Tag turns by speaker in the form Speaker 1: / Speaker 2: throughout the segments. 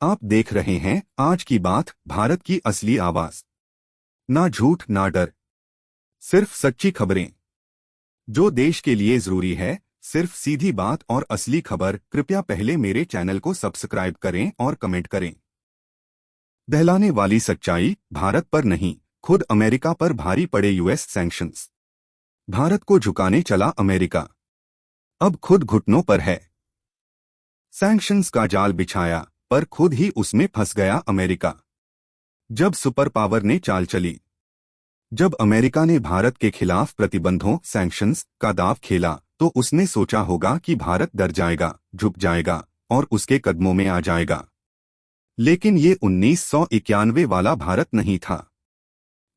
Speaker 1: आप देख रहे हैं आज की बात, भारत की असली आवाज। ना झूठ ना डर, सिर्फ सच्ची खबरें। जो देश के लिए जरूरी है, सिर्फ सीधी बात और असली खबर। कृपया पहले मेरे चैनल को सब्सक्राइब करें और कमेंट करें। दहलाने वाली सच्चाई, भारत पर नहीं, खुद अमेरिका पर भारी पड़े यूएस सैंक्शंस। भारत को झुकाने चला अमेरिका, अब खुद घुटनों पर है। सैंक्शंस का जाल बिछाया, पर खुद ही उसमें फंस गया अमेरिका। जब सुपर पावर ने चाल चली, जब अमेरिका ने भारत के खिलाफ प्रतिबंधों सैंक्शंस का दांव खेला, तो उसने सोचा होगा कि भारत डर जाएगा, झुक जाएगा और उसके कदमों में आ जाएगा। लेकिन ये 1991 वाला भारत नहीं था।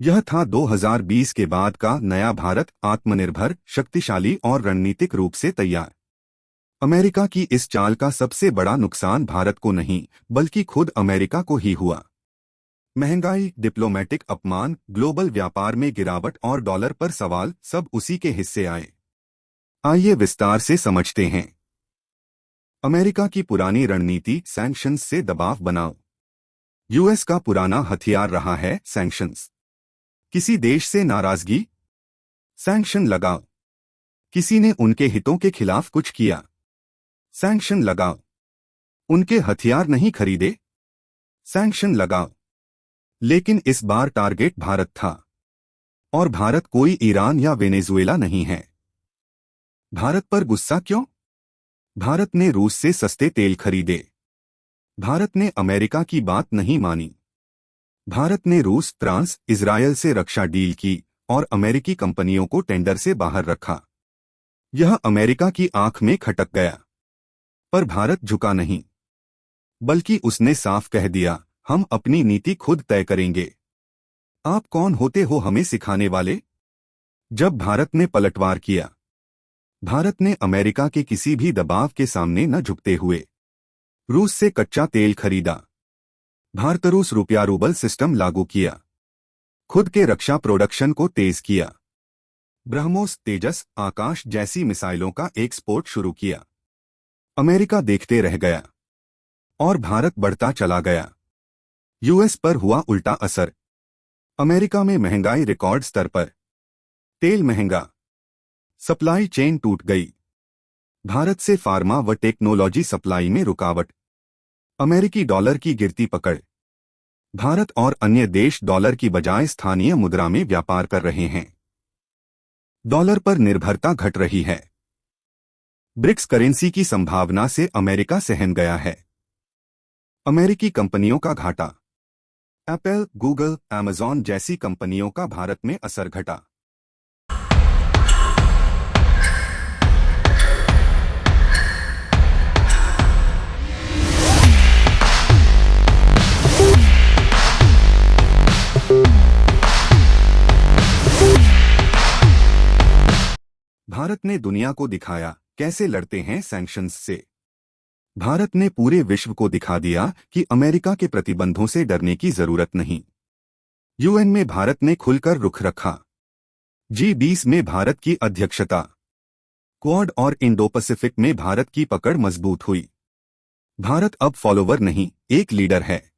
Speaker 1: यह था 2020 के बाद का नया भारत, आत्मनिर्भर, शक्तिशाली और रणनीतिक रूप से तैयार। अमेरिका की इस चाल का सबसे बड़ा नुकसान भारत को नहीं, बल्कि खुद अमेरिका को ही हुआ। महंगाई, डिप्लोमेटिक अपमान, ग्लोबल व्यापार में गिरावट और डॉलर पर सवाल, सब उसी के हिस्से आए। आइए विस्तार से समझते हैं। अमेरिका की पुरानी रणनीति, सैंक्शंस से दबाव बनाओ। यूएस का पुराना हथियार रहा है सैंक्शंस। किसी देश से नाराजगी, सैंक्शन लगाओ। किसी ने उनके हितों के खिलाफ कुछ किया, सैंक्शन लगाओ। उनके हथियार नहीं खरीदे, सैंक्शन लगाओ। लेकिन इस बार टारगेट भारत था, और भारत कोई ईरान या वेनेजुएला नहीं है। भारत पर गुस्सा क्यों? भारत ने रूस से सस्ते तेल खरीदे। भारत ने अमेरिका की बात नहीं मानी। भारत ने रूस, फ्रांस, इजरायल से रक्षा डील की और अमेरिकी कंपनियों को टेंडर से बाहर रखा। यह अमेरिका की आंख में खटक गया। पर भारत झुका नहीं, बल्कि उसने साफ कह दिया, हम अपनी नीति खुद तय करेंगे। आप कौन होते हो हमें सिखाने वाले? जब भारत ने पलटवार किया, भारत ने अमेरिका के किसी भी दबाव के सामने न झुकते हुए रूस से कच्चा तेल खरीदा, भारत रूस रुपया रूबल सिस्टम लागू किया, खुद के रक्षा प्रोडक्शन को तेज किया, ब्रह्मोस, तेजस, आकाश जैसी मिसाइलों का एक्सपोर्ट शुरू किया। अमेरिका देखते रह गया और भारत बढ़ता चला गया। यूएस पर हुआ उल्टा असर। अमेरिका में महंगाई रिकॉर्ड स्तर पर, तेल महंगा, सप्लाई चेन टूट गई। भारत से फार्मा व टेक्नोलॉजी सप्लाई में रुकावट। अमेरिकी डॉलर की गिरती पकड़। भारत और अन्य देश डॉलर की बजाय स्थानीय मुद्रा में व्यापार कर रहे हैं। डॉलर पर निर्भरता घट रही है। ब्रिक्स करेंसी की संभावना से अमेरिका सहम गया है। अमेरिकी कंपनियों का घाटा। एप्पल, गूगल, अमेज़न जैसी कंपनियों का भारत में असर घटा। भारत ने दुनिया को दिखाया कैसे लड़ते हैं सैंक्शंस से। भारत ने पूरे विश्व को दिखा दिया कि अमेरिका के प्रतिबंधों से डरने की जरूरत नहीं। यूएन में भारत ने खुलकर रुख रखा। G20 में भारत की अध्यक्षता। क्वाड और इंडो पैसिफिक में भारत की पकड़ मजबूत हुई। भारत अब फॉलोवर नहीं, एक लीडर है।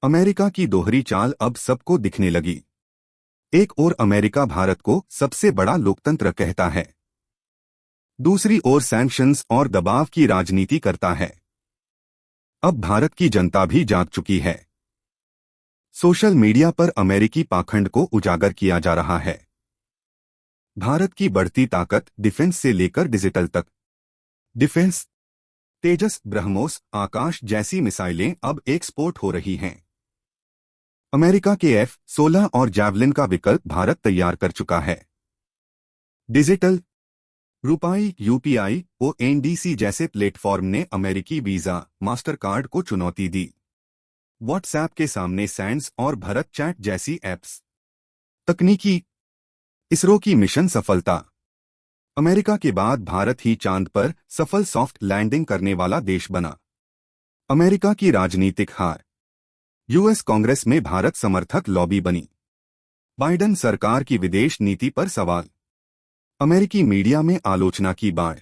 Speaker 1: अमेरिका की दोहरी चाल अब सबको दिखने लगी। एक ओर अमेरिका भारत को सबसे बड़ा लोकतंत्र कहता है, दूसरी ओर सैंक्शंस और दबाव की राजनीति करता है। अब भारत की जनता भी जाग चुकी है। सोशल मीडिया पर अमेरिकी पाखंड को उजागर किया जा रहा है। भारत की बढ़ती ताकत, डिफेंस से लेकर डिजिटल तक। डिफेंस, तेजस, ब्रह्मोस, आकाश जैसी मिसाइलें अब एक्सपोर्ट हो रही हैं। अमेरिका के F-16 और जैवलिन का विकल्प भारत तैयार कर चुका है। डिजिटल, रुपाई, यूपीआई, ONDC जैसे प्लेटफॉर्म ने अमेरिकी वीजा, मास्टरकार्ड को चुनौती दी। व्हाट्सएप के सामने सैंड्स और भारत चैट जैसी ऐप्स। तकनीकी, इसरो की मिशन सफलता। अमेरिका के बाद भारत ही चांद पर सफल सॉफ्ट लैंडिंग करने वाला देश बना। अमेरिका की राजनीतिक हार। यूएस कांग्रेस में भारत समर्थक लॉबी बनी। बाइडेन सरकार की विदेश नीति पर सवाल। अमेरिकी मीडिया में आलोचना की बाढ़।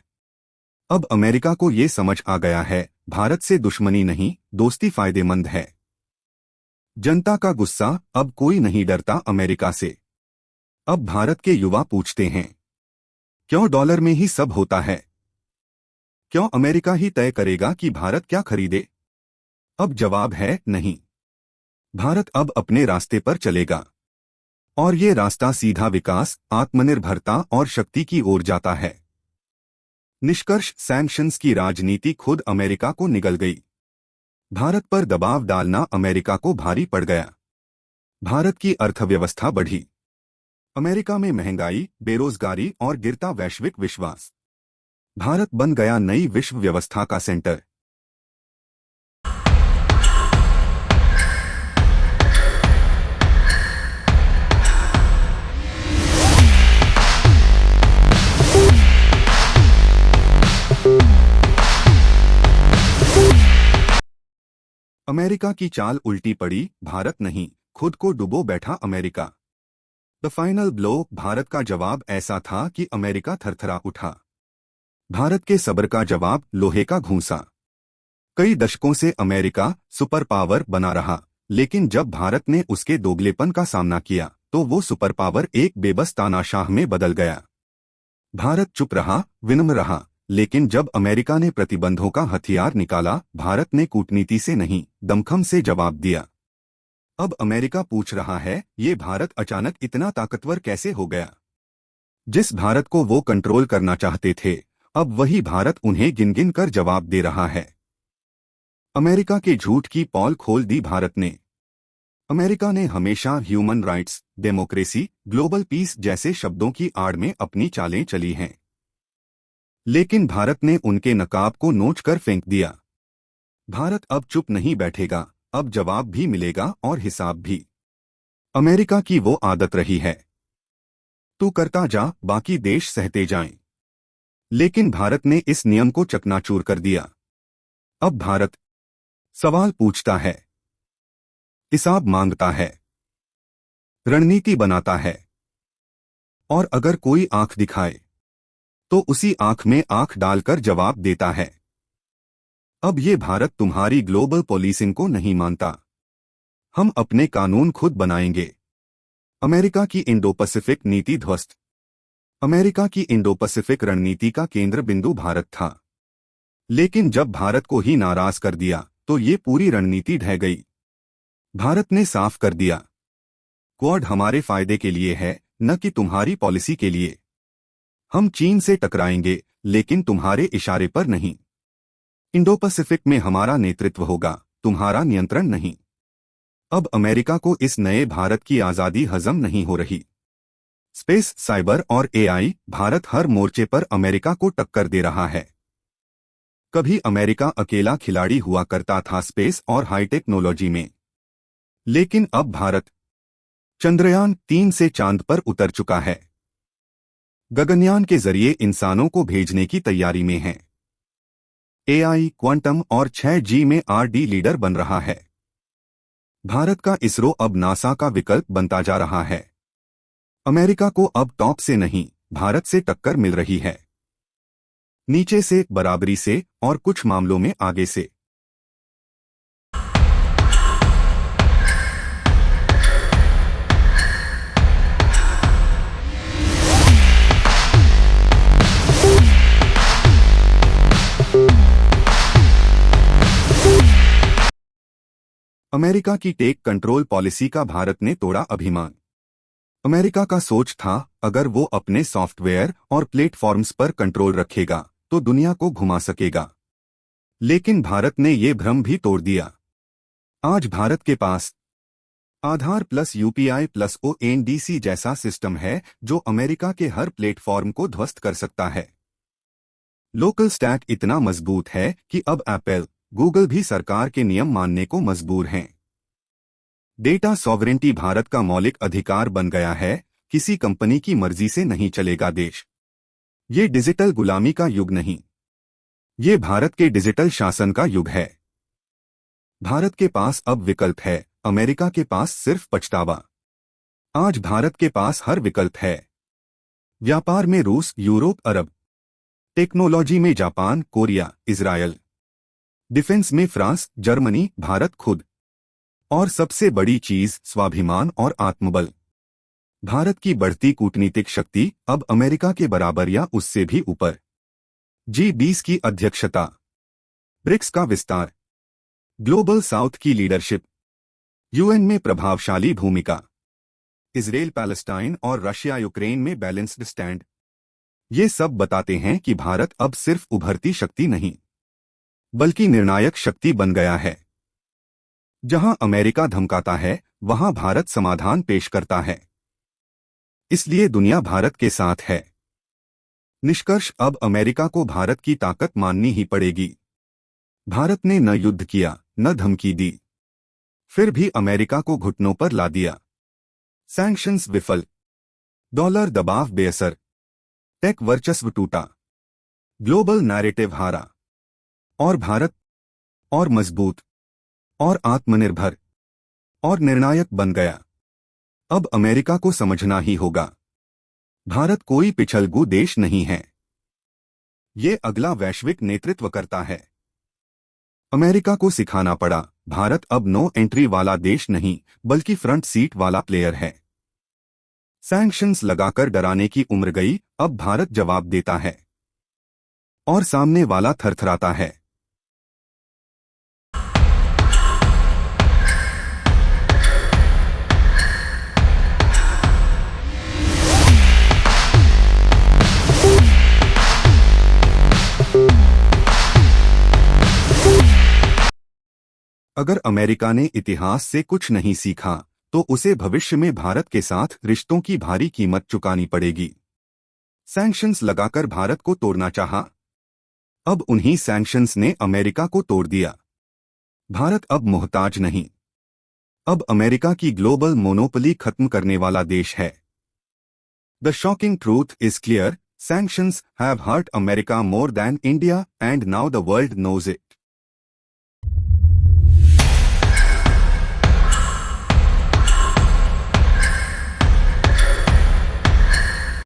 Speaker 1: अब अमेरिका को ये समझ आ गया है, भारत से दुश्मनी नहीं, दोस्ती फायदेमंद है। जनता का गुस्सा, अब कोई नहीं डरता अमेरिका से। अब भारत के युवा पूछते हैं, क्यों डॉलर में ही सब होता है? क्यों अमेरिका ही तय करेगा कि भारत क्या खरीदे? अब जवाब है नहीं। भारत अब अपने रास्ते पर चलेगा, और ये रास्ता सीधा विकास, आत्मनिर्भरता और शक्ति की ओर जाता है। निष्कर्ष, सैंक्शंस की राजनीति खुद अमेरिका को निगल गई। भारत पर दबाव डालना अमेरिका को भारी पड़ गया। भारत की अर्थव्यवस्था बढ़ी। अमेरिका में महंगाई, बेरोजगारी और गिरता वैश्विक विश्वास। भारत बन गया नई विश्व व्यवस्था का सेंटर। अमेरिका की चाल उल्टी पड़ी, भारत नहीं, खुद को डुबो बैठा America. The final blow, Bharat का जवाब ऐसा था कि अमेरिका थरथरा उठा। भारत के सब्र का जवाब, लोहे का घूंसा। कई दशकों से अमेरिका सुपर पावर बना रहा, लेकिन जब भारत ने उसके दोगलेपन का सामना किया, तो वो सुपर पावर एक बेबस तानाशाह में बदल गया। भारत चुप रहा, विनम्र रहा, लेकिन जब अमेरिका ने प्रतिबंधों का हथियार निकाला, भारत ने कूटनीति से नहीं, दमखम से जवाब दिया। अब अमेरिका पूछ रहा है, ये भारत अचानक इतना ताकतवर कैसे हो गया? जिस भारत को वो कंट्रोल करना चाहते थे, अब वही भारत उन्हें गिन गिन कर जवाब दे रहा है। अमेरिका के झूठ की पॉल खोल दी भारत ने। अमेरिका ने हमेशा human rights, democracy, global piece जैसे शब्दों की आड़ में अपनी चालें चली हैं। लेकिन भारत ने उनके नकाब को नोचकर फेंक दिया। भारत अब चुप नहीं बैठेगा, अब जवाब भी मिलेगा और हिसाब भी। अमेरिका की वो आदत रही है, तू करता जा, बाकी देश सहते जाएं। लेकिन भारत ने इस नियम को चकनाचूर कर दिया। अब भारत सवाल पूछता है, हिसाब मांगता है, रणनीति बनाता है, और अगर कोई आंख दिखाए तो उसी आंख में आंख डालकर जवाब देता है। अब ये भारत तुम्हारी ग्लोबल पॉलिसिंग को नहीं मानता। हम अपने कानून खुद बनाएंगे। अमेरिका की इंडो पैसिफिक नीति ध्वस्त। अमेरिका की इंडो पैसिफिक रणनीति का केंद्र बिंदु भारत था, लेकिन जब भारत को ही नाराज कर दिया, तो ये पूरी रणनीति ढह गई। भारत ने साफ कर दिया, क्वाड हमारे फायदे के लिए है, न कि तुम्हारी पॉलिसी के लिए। हम चीन से टकराएंगे, लेकिन तुम्हारे इशारे पर नहीं। इंडो पैसिफिक में हमारा नेतृत्व होगा, तुम्हारा नियंत्रण नहीं। अब अमेरिका को इस नए भारत की आजादी हजम नहीं हो रही। स्पेस, साइबर और एआई, भारत हर मोर्चे पर अमेरिका को टक्कर दे रहा है। कभी अमेरिका अकेला खिलाड़ी हुआ करता था स्पेस और हाई टेक्नोलॉजी में, लेकिन अब भारत चंद्रयान-3 से चांद पर उतर चुका है। गगनयान के जरिए इंसानों को भेजने की तैयारी में है। एआई, क्वांटम और 6G में R&D लीडर बन रहा है। भारत का इसरो अब नासा का विकल्प बनता जा रहा है। अमेरिका को अब टॉप से नहीं, भारत से टक्कर मिल रही है। नीचे से, बराबरी से, और कुछ मामलों में आगे से। अमेरिका की टेक कंट्रोल पॉलिसी का भारत ने तोड़ा अभिमान। अमेरिका का सोच था, अगर वो अपने सॉफ्टवेयर और प्लेटफॉर्म्स पर कंट्रोल रखेगा, तो दुनिया को घुमा सकेगा। लेकिन भारत ने ये भ्रम भी तोड़ दिया। आज भारत के पास आधार प्लस यूपीआई प्लस ONDC जैसा सिस्टम है, जो अमेरिका के हर प्लेटफॉर्म को ध्वस्त कर सकता है। लोकल स्टैक इतना मजबूत है कि अब एप्पल, गूगल भी सरकार के नियम मानने को मजबूर हैं। डेटा सॉवरेंटी भारत का मौलिक अधिकार बन गया है, किसी कंपनी की मर्जी से नहीं चलेगा देश। ये डिजिटल गुलामी का युग नहीं, ये भारत के डिजिटल शासन का युग है। भारत के पास अब विकल्प है, अमेरिका के पास सिर्फ पछतावा। आज भारत के पास हर विकल्प है। व्यापार में रूस, यूरोप, अरब, टेक्नोलॉजी में जापान, कोरिया, इजरायल। डिफेंस में फ्रांस, जर्मनी, भारत खुद। और सबसे बड़ी चीज स्वाभिमान और आत्मबल। भारत की बढ़ती कूटनीतिक शक्ति अब अमेरिका के बराबर या उससे भी ऊपर। G20 की अध्यक्षता, ब्रिक्स का विस्तार, ग्लोबल साउथ की लीडरशिप, यूएन में प्रभावशाली भूमिका, इजराइल पैलेस्टाइन और रशिया यूक्रेन में बैलेंस्ड स्टैंड। ये सब बताते हैं कि भारत अब सिर्फ उभरती शक्ति नहीं बल्कि निर्णायक शक्ति बन गया है। जहां अमेरिका धमकाता है वहां भारत समाधान पेश करता है। इसलिए दुनिया भारत के साथ है। निष्कर्ष, अब अमेरिका को भारत की ताकत माननी ही पड़ेगी। भारत ने न युद्ध किया, न धमकी दी, फिर भी अमेरिका को घुटनों पर ला दिया। सैंक्शंस विफल, डॉलर दबाव बेअसर, टेक वर्चस्व टूटा, ग्लोबल नैरेटिव हारा, और भारत और मजबूत और आत्मनिर्भर और निर्णायक बन गया। अब अमेरिका को समझना ही होगा, भारत कोई पिछलगू देश नहीं है। ये अगला वैश्विक नेतृत्व करता है। अमेरिका को सिखाना पड़ा, भारत अब नो एंट्री वाला देश नहीं बल्कि फ्रंट सीट वाला प्लेयर है। सैंक्शंस लगाकर डराने की उम्र गई, अब भारत जवाब देता है और सामने वाला थरथराता है। अगर अमेरिका ने इतिहास से कुछ नहीं सीखा तो उसे भविष्य में भारत के साथ रिश्तों की भारी कीमत चुकानी पड़ेगी। सैंक्शंस लगाकर भारत को तोड़ना चाहा, अब उन्हीं सैंक्शंस ने अमेरिका को तोड़ दिया। भारत अब मोहताज नहीं, अब अमेरिका की ग्लोबल मोनोपोली खत्म करने वाला देश है। The shocking truth is clear, sanctions have hurt America more than India and now the world knows it.